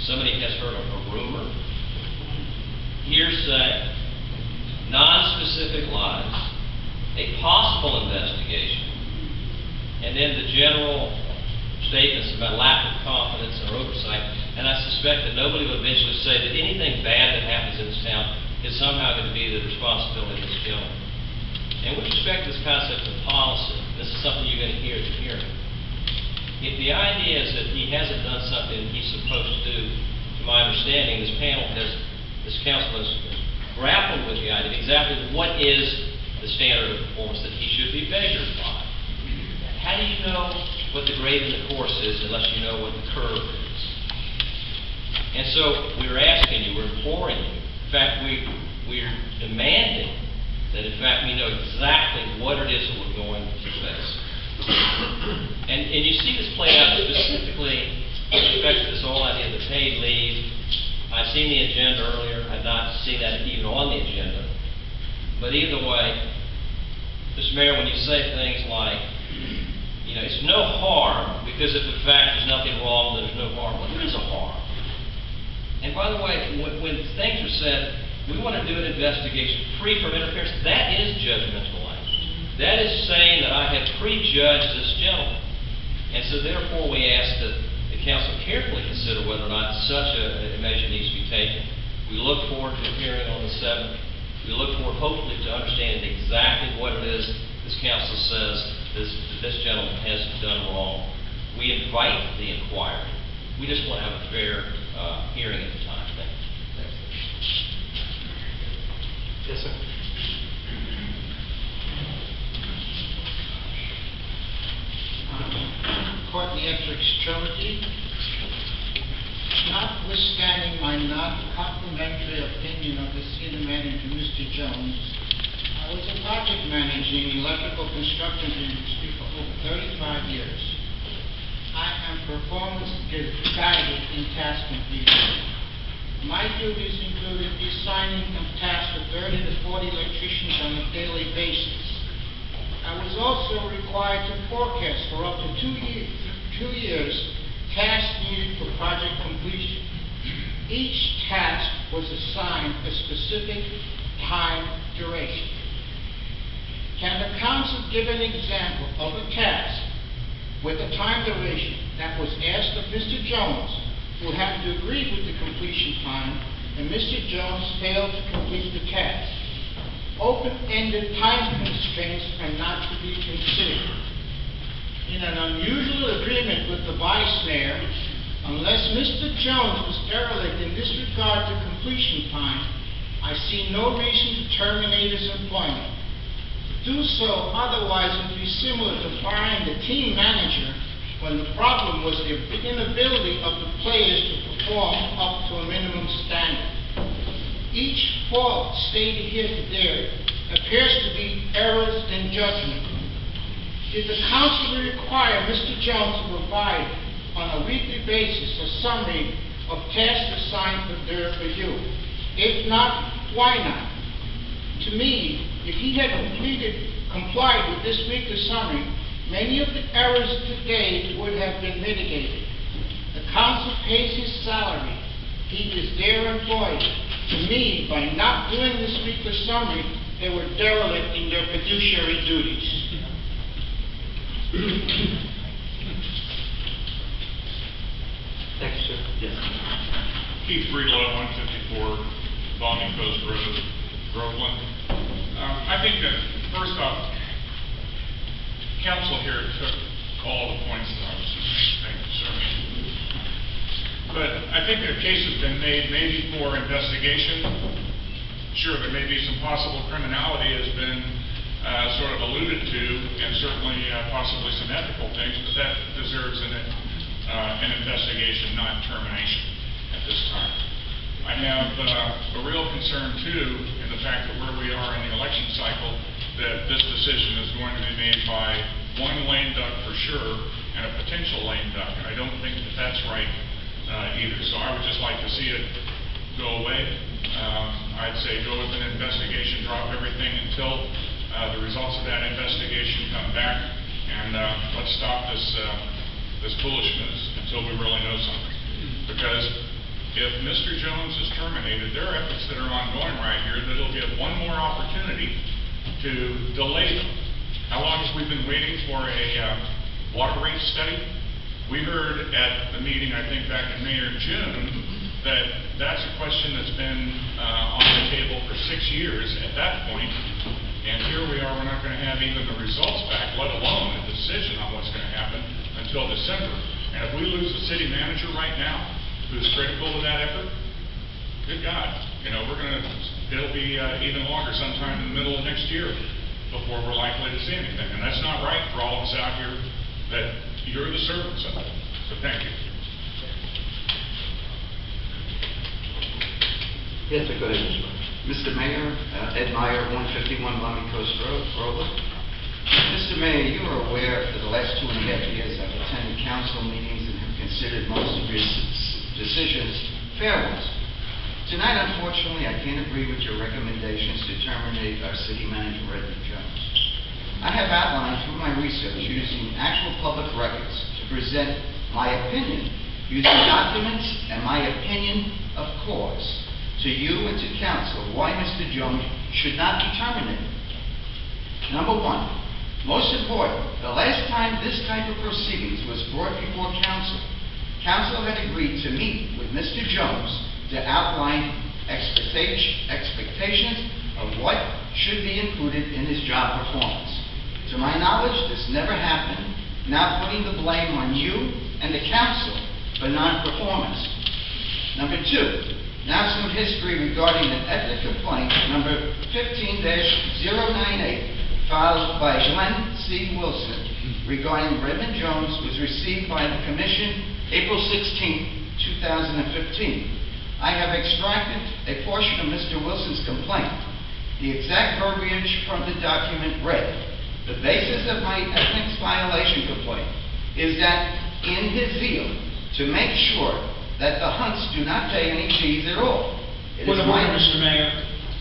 somebody has heard a rumor, hearsay, non-specific lies, a possible investigation, and then the general statements about lack of confidence or oversight. And I suspect that nobody will eventually say that anything bad that happens in this town is somehow going to be the responsibility of this gentleman. And with respect to this concept of policy, this is something you're going to hear at the hearing. If the idea is that he hasn't done something he's supposed to do, to my understanding, this council has grappled with the idea of exactly what is the standard of performance that he should be measured by. How do you know what the grade in the course is unless you know what the curve is? And so we're asking you, we're imploring you, in fact, we're demanding that in fact we know exactly what it is that we're going to face. And you see this play out specifically with respect to this whole idea of the paid leave. I've seen the agenda earlier. I've not seen that even on the agenda. But either way, Mr. Mayor, when you say things like, you know, it's no harm, because if in fact there's nothing wrong, there's no harm. Well, there is a harm. And by the way, when things are said, we want to do an investigation free from interference, that is judgmental language. That is saying that I have prejudged this gentleman. And so therefore we ask that the council carefully consider whether or not such a measure needs to be taken. We look forward to the hearing on the 7th. We look forward hopefully to understanding exactly what it is this council says this gentleman has done wrong. We invite the inquiry. We just want to have a fair hearing at the time. Thank you. Yes, sir. Courtney Ettrick's Trilogy. Notwithstanding my non-complimentary opinion of the city manager, Mr. Jones, I was a project manager in the electrical construction industry for over 35 years. I am performance guided in task completion. My duties included assigning tasks to 30 to 40 electricians on a daily basis. I was also required to forecast for up to 2 years tasks needed for project completion. Each task was assigned a specific time duration. Can the council give an example of a task with a time duration that was asked of Mr. Jones, who happened to agree with the completion time, and Mr. Jones failed to complete the task? Open-ended time constraints are not to be considered. In an unusual agreement with the vice mayor, unless Mr. Jones was derelict in this regard to completion time, I see no reason to terminate his employment. To do so otherwise would be similar to firing the team manager when the problem was the inability of the players to perform up to a minimum standard. Each fault stated here today appears to be errors in judgment. Did the council require Mr. Jones to provide on a weekly basis a summary of tasks assigned for their review? If not, why not? To me, if he had complied with this weekly summary, many of the errors today would have been mitigated. The council pays his salary. He is their employee. To me, by not doing this weekly summary, they were derelict in their fiduciary duties. Thank you, sir. Yes. Keith Breedlove, 154 Bonnie Coast Road, Groveland. I think that, first off, council here took all the points that I was making. Thank you, sir. But I think a case has been made maybe for investigation. Sure, there may be some possible criminality has been sort of alluded to, and certainly possibly some ethical things, but that deserves an investigation, not termination at this time. I have a real concern, too, in the fact that where we are in the election cycle, that this decision is going to be made by one lame duck for sure, and a potential lame duck. I don't think that that's right either. So I would just like to see it go away. I'd say go with an investigation, drop everything until the results of that investigation come back, and let's stop this foolishness until we really know something. Because if Mr. Jones is terminated, there are efforts that are ongoing right here that'll give one more opportunity to delay them. How long have we been waiting for a water rate study? We heard at the meeting, I think back in May or June, that that's a question that's been on the table for 6 years at that point. And here we are, we're not going to have even the results back, let alone a decision on what's going to happen until December. And if we lose the city manager right now, who's critical to that effort, good God, it'll be even longer, sometime in the middle of next year before we're likely to see anything. And that's not right for all of us out here that you're the servants of. So thank you. Yes, sir, go ahead, Mr. Meyer. Mr. Mayor, Ed Meyer, 151 Lummi Coast Road, Groveland. Mr. Mayor, you are aware for the last 2.5 years I've attended council meetings and have considered most of your decisions fair ones. Tonight, unfortunately, I can't agree with your recommendations to terminate our city manager, Redmond Jones. I have outlined through my research using actual public records to present my opinion, using documents and my opinion, of course, to you and to council why Mr. Jones should not be terminated. Number one, most important, the last time this type of proceedings was brought before council, council had agreed to meet with Mr. Jones to outline expectations of what should be included in his job performance. To my knowledge, this never happened, now putting the blame on you and the council for non-performance. Number two, now some history regarding an ethnic complaint number 15-098 filed by Glenn C. Wilson regarding Redmond Jones was received by the Commission April 16, 2015. I have extracted a portion of Mr. Wilson's complaint. The exact verbiage from the document read, the basis of my ethics violation complaint is that in his zeal to make sure that the Hunts do not pay any fees at all. Point of order, Mr. Mayor.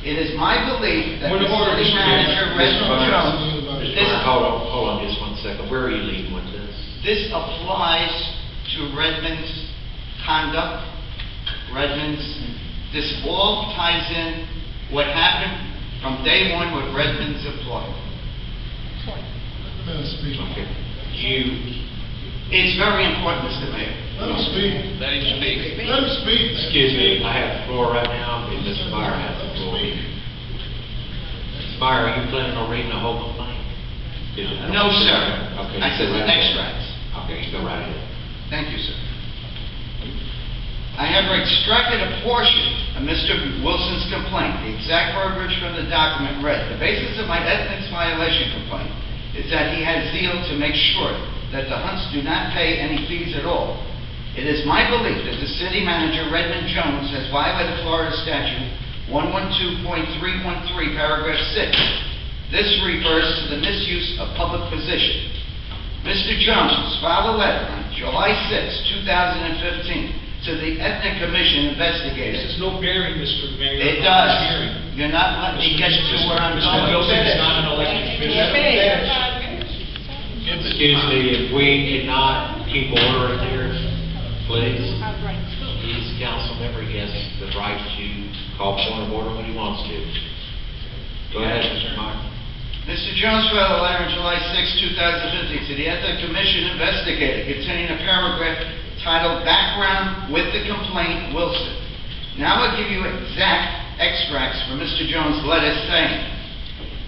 It is my belief that Point the of order, city Mr. Mayor. manager, Redmond Jones, Mr. Meyer, hold on just 1 second. Where are you leading with this? this applies to Redmond's conduct, this all ties in what happened from day one with Redmond's employee. Let him speak. Okay. It's very important, Mr. Mayor. Let him speak. Let him speak. Let him speak. Excuse me, I have the floor right now, and Mr. Meyer has the floor. Mr. Meyer, are you planning on reading the whole complaint? No, sir. Okay. I said go right ahead. extracts. Okay, you go right ahead. Thank you, sir. I have extracted a portion of Mr. Wilson's complaint. The exact verbiage from the document read, the basis of my ethics violation complaint is that he had zeal to make sure that the Hunts do not pay any fees at all. It is my belief that the city manager, Redmond Jones, has violated Florida statute 112.313, paragraph 6. This refers to the misuse of public position. Mr. Jones filed a letter on July 6, 2015, to the Ethnic Commission investigators. This is no bearing, Mr. Mayor. It on does. this hearing. You're not letting me get to where I'm Mr. going. Wilson is not an elected official. Excuse me, if we cannot keep order in here, please. He's a council member, he has the right to call point of order when he wants to. Go ahead, Mr. Meyer. Mr. Jones filed a letter on July 6, 2015 to the Ethics Commission investigator containing a paragraph titled Background with the Complaint, Wilson. Now I'll give you exact extracts from Mr. Jones' letter saying,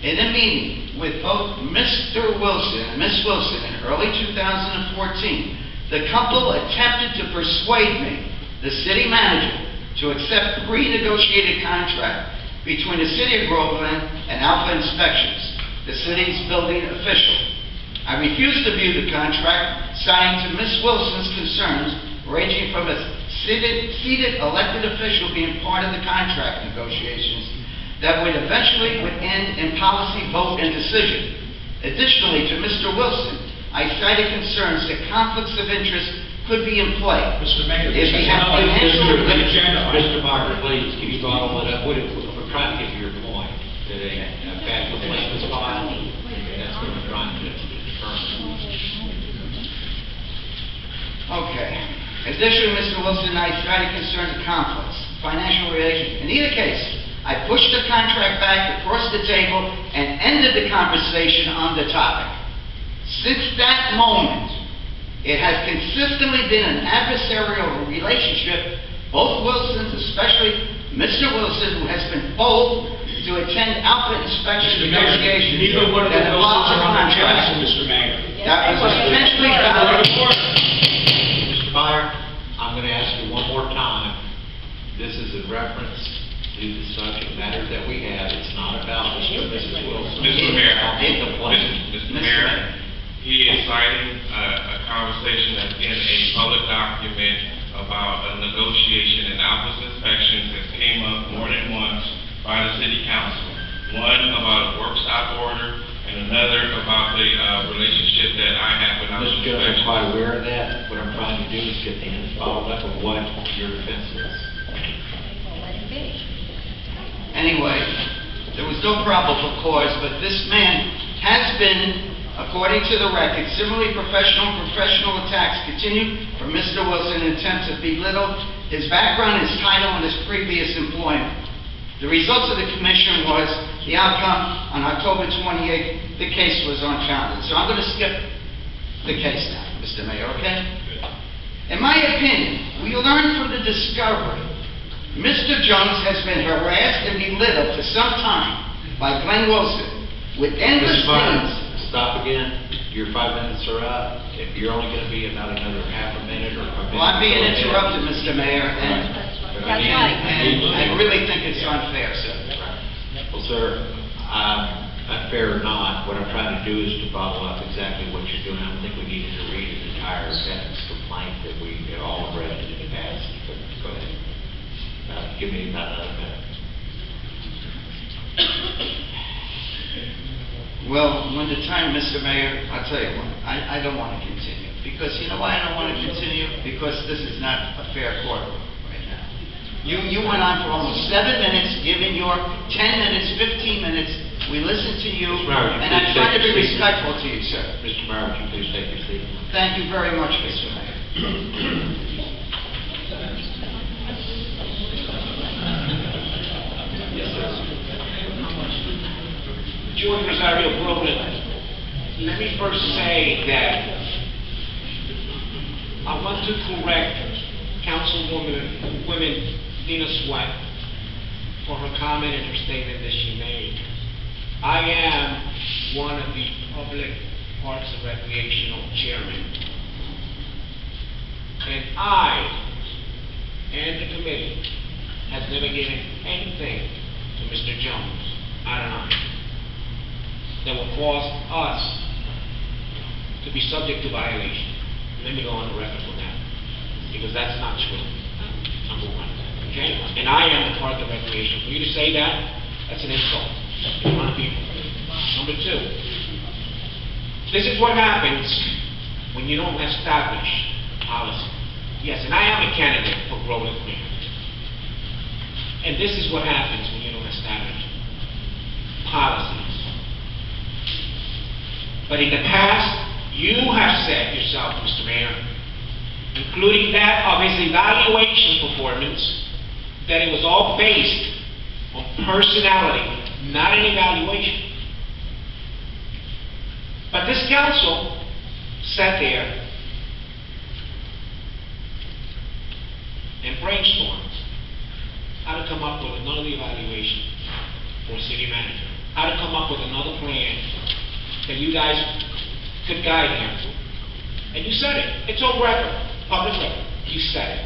in a meeting with both Mr. Wilson and Ms. Wilson in early 2014, the couple attempted to persuade me, the city manager, to accept a pre-negotiated contract between the city of Groveland and Alpha Inspections, the city's building official. I refused to view the contract, citing to Ms. Wilson's concerns, ranging from a seated elected official being part of the contract negotiations that would eventually end in policy vote and decision. Additionally, to Mr. Wilson, I cited concerns that conflicts of interest could be in play. Mr. Mayor, If he had financial... Mr. Meyer, please, can you bottle it up? We're trying to get to your point, that a bad complaint was filed, and that's what we're trying to determine. Okay. Additionally, Mr. Wilson and I cited concerns of conflicts, financial relations. In either case, I pushed the contract back across the table and ended the conversation on the topic. Since that moment, it has consistently been an adversarial relationship. Both Wilsons, especially Mr. Wilson, who has been told to attend outfit inspection Mr. Mayor, investigations neither one of the that Wilsons involve are on the council, contract. Mr. Mayor. That was potentially valid. Mr. Meyer, I'm going to ask you one more time. This is in reference to the subject matter that we have. It's not about Mr. and Mrs. Wilson. Mr. Mayor, In complaint. Mr. Mayor, he is citing a conversation that's in a public document about a negotiation and office inspections that came up more than once by the city council. One about a workshop order and another about the relationship that I have with office Mr. Jones, I'm inspections. quite aware of that. What I'm trying to do is get the ends followed up of what your defense is. Anyway, there was no probable cause, but this man has been, according to the record, similarly professional attacks continue from Mr. Wilson in an attempt to belittle his background, his title, and his previous employment. The results of the commission was the outcome on October 28th, the case was unfounded. So I'm going to skip the case now, Mr. Mayor, okay? In my opinion, we learned from the discovery Mr. Jones has been harassed and belittled for some time by Glenn Wilson with endless Mr. Meyer, means. stop again. Your 5 minutes are up. If you're only going to be about another half a minute or a minute. Well, I'm being go ahead. interrupted, Mr. Mayor, and But I need- I really think it's unfair, sir. Well, sir, unfair or not, what I'm trying to do is to follow up exactly what you're doing. I don't think we needed to read an entire ethics complaint that we had all read in the past. But go ahead. Give me about another minute. Well, when the time, Mr. Mayor, I'll tell you what, I don't want to continue. Because you know why I don't want to continue? Because this is not a fair courtroom right now. You went on for almost 7 minutes, giving your 10 minutes, 15 minutes. We listened to you, Mr. Mayor, would you and I'm please trying to take be your seat? respectful to you, sir. Mr. Meyer, would you please take your seat? Thank you very much, Mr. Mayor. Yes, sir. George Rosario, Groveland. Let me first say that I want to correct Councilwoman Dina Sweat for her comment and her statement that she made. I am one of the public parks and recreational chairmen. And I and the committee has never given anything to Mr. Jones out of line that will cause us to be subject to violation. Let me go on the record for that, because that's not true. Number one, okay? And I am the part of the recreation. For you to say that, that's an insult to a lot of people. Number two, this is what happens when you don't establish policy. Yes, and I am a candidate for Groveland Mayor. And this is what happens when you don't establish policies. But in the past, you have said yourself, Mr. Mayor, including that of his evaluation performance, that it was all based on personality, not an evaluation. But this council sat there and brainstormed how to come up with another evaluation for a city manager, how to come up with another plan that you guys could guide him. And you said it. It's on record, public record. You said it.